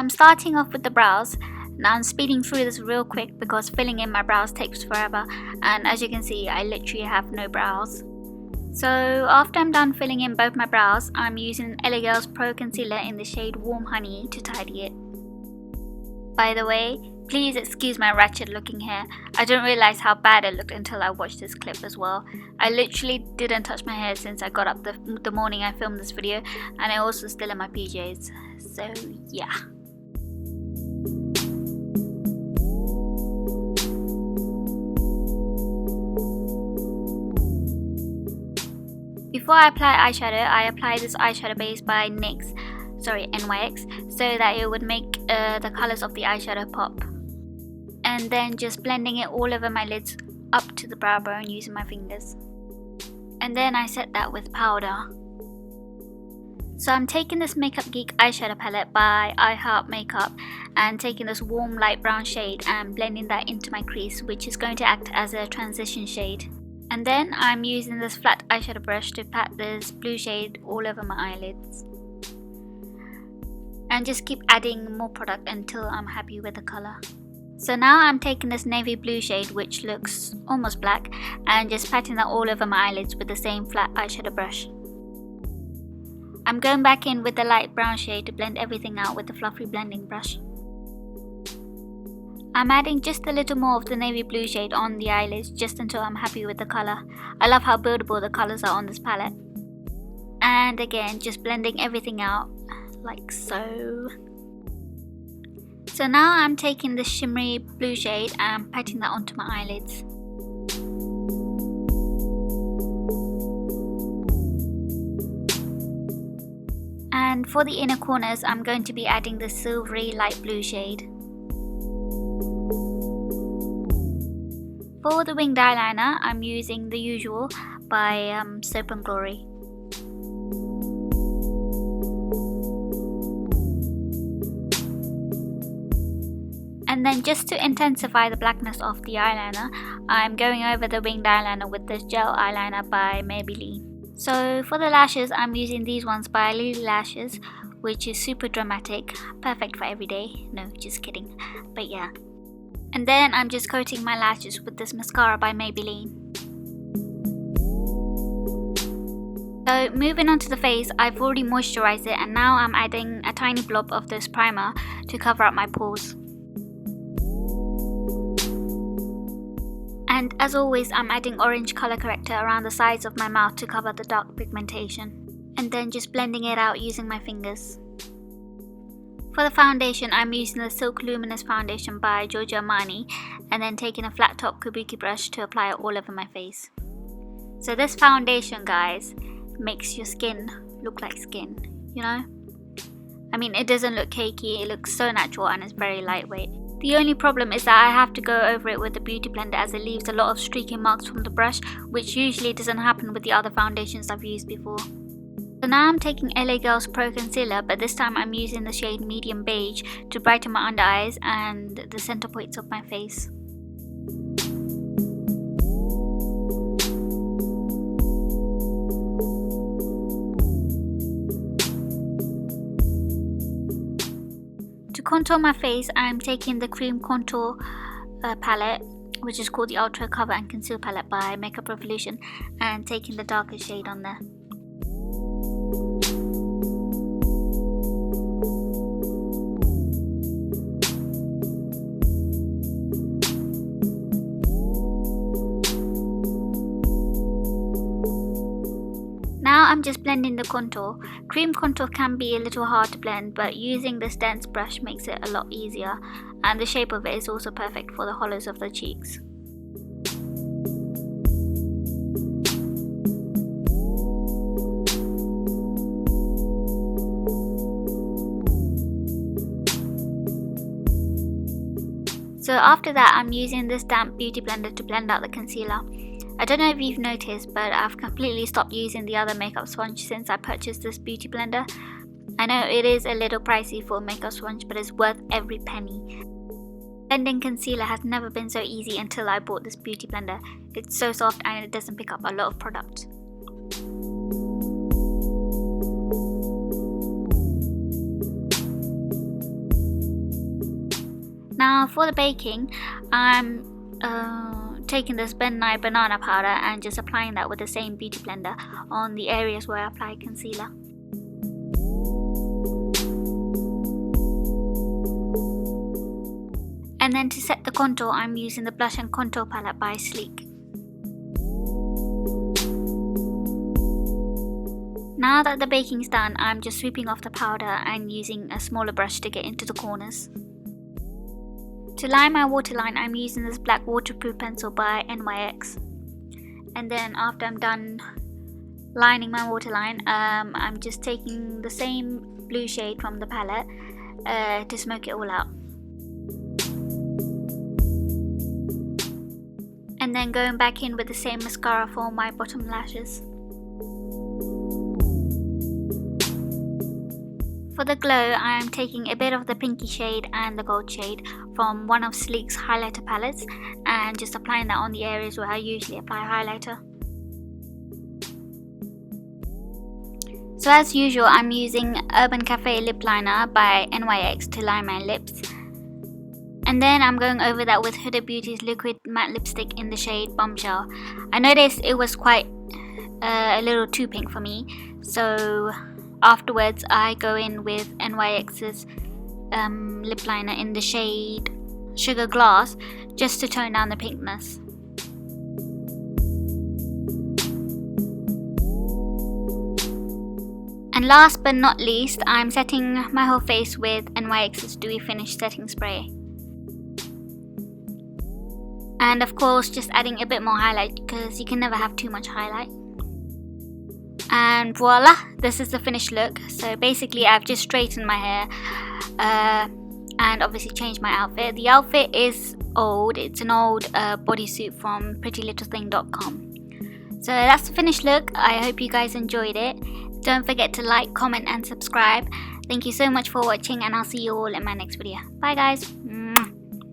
I'm starting off with the brows. Now I'm speeding through this real quick because filling in my brows takes forever, and as you can see I literally have no brows. So after I'm done filling in both my brows, I'm using LA Girl's Pro Concealer in the shade Warm Honey to tidy it. By the way, please excuse my ratchet looking hair. I didn't realise how bad it looked until I watched this clip as well. I literally didn't touch my hair since I got up the morning I filmed this video, and I also still in my PJs. So yeah. Before I apply eyeshadow, I apply this eyeshadow base by NYX, so that it would make the colours of the eyeshadow pop. And then just blending it all over my lids up to the brow bone using my fingers. And then I set that with powder. So I'm taking this Makeup Geek eyeshadow palette by I Heart Makeup and taking this warm light brown shade and blending that into my crease, which is going to act as a transition shade. And then I'm using this flat eyeshadow brush to pat this blue shade all over my eyelids. And just keep adding more product until I'm happy with the colour. So now I'm taking this navy blue shade, which looks almost black, and just patting that all over my eyelids with the same flat eyeshadow brush. I'm going back in with the light brown shade to blend everything out with the fluffy blending brush. I'm adding just a little more of the navy blue shade on the eyelids just until I'm happy with the colour. I love how buildable the colours are on this palette. And again, just blending everything out like so. So now I'm taking this shimmery blue shade and patting that onto my eyelids. And for the inner corners, I'm going to be adding the silvery light blue shade. For the winged eyeliner, I'm using the usual by Soap & Glory. And then just to intensify the blackness of the eyeliner, I'm going over the winged eyeliner with this gel eyeliner by Maybelline. So for the lashes, I'm using these ones by LILLY Lashes, which is super dramatic, perfect for every day. No, just kidding, but yeah. And then I'm just coating my lashes with this mascara by Maybelline. So moving on to the face, I've already moisturized it, and now I'm adding a tiny blob of this primer to cover up my pores. And as always, I'm adding orange colour corrector around the sides of my mouth to cover the dark pigmentation. And then just blending it out using my fingers. For the foundation, I'm using the Silk Luminous foundation by GIORGIO ARMANI, and then taking a flat top kabuki brush to apply it all over my face. So this foundation, guys, makes your skin look like skin, you know? I mean, it doesn't look cakey, it looks so natural and it's very lightweight. The only problem is that I have to go over it with the beauty blender, as it leaves a lot of streaking marks from the brush, which usually doesn't happen with the other foundations I've used before. So now I'm taking LA Girl's Pro Concealer, but this time I'm using the shade Medium Beige to brighten my under eyes and the center points of my face. To contour my face, I'm taking the Cream Contour palette, which is called the Ultra Cover and Conceal palette by Makeup Revolution, and taking the darker shade on there. Now I'm just blending the contour. Cream contour can be a little hard to blend, but using this dense brush makes it a lot easier, and the shape of it is also perfect for the hollows of the cheeks. So after that, I'm using this damp beauty blender to blend out the concealer. I don't know if you've noticed, but I've completely stopped using the other makeup sponge since I purchased this beauty blender. I know it is a little pricey for a makeup sponge, but it's worth every penny. Blending concealer has never been so easy until I bought this beauty blender. It's so soft and it doesn't pick up a lot of product. Now for the baking, I'm taking this Ben9 banana powder and just applying that with the same beauty blender on the areas where I apply concealer. And then to set the contour, I'm using the Blush and Contour palette by Sleek. Now that the baking's done, I'm just sweeping off the powder and using a smaller brush to get into the corners. To line my waterline, I'm using this black waterproof pencil by NYX. And then after I'm done lining my waterline, I'm just taking the same blue shade from the palette to smoke it all out. And then going back in with the same mascara for my bottom lashes. For the glow, I am taking a bit of the pinky shade and the gold shade from one of Sleek's highlighter palettes and just applying that on the areas where I usually apply highlighter. So as usual, I'm using Urban Cafe Lip Liner by NYX to line my lips. And then I'm going over that with Huda Beauty's liquid matte lipstick in the shade Bombshell. I noticed it was quite a little too pink for me, so afterwards I go in with NYX's lip liner in the shade Sugar Glass just to tone down the pinkness. And last but not least, I'm setting my whole face with NYX's Dewy Finish Setting Spray. And of course just adding a bit more highlight because you can never have too much highlight. And voila, this is the finished look. So basically I've just straightened my hair and obviously changed my outfit. The outfit is old, it's an old bodysuit from prettylittlething.com. So that's the finished look. I hope you guys enjoyed it. Don't forget to like, comment and subscribe. Thank you so much for watching and I'll see you all in my next video. Bye guys.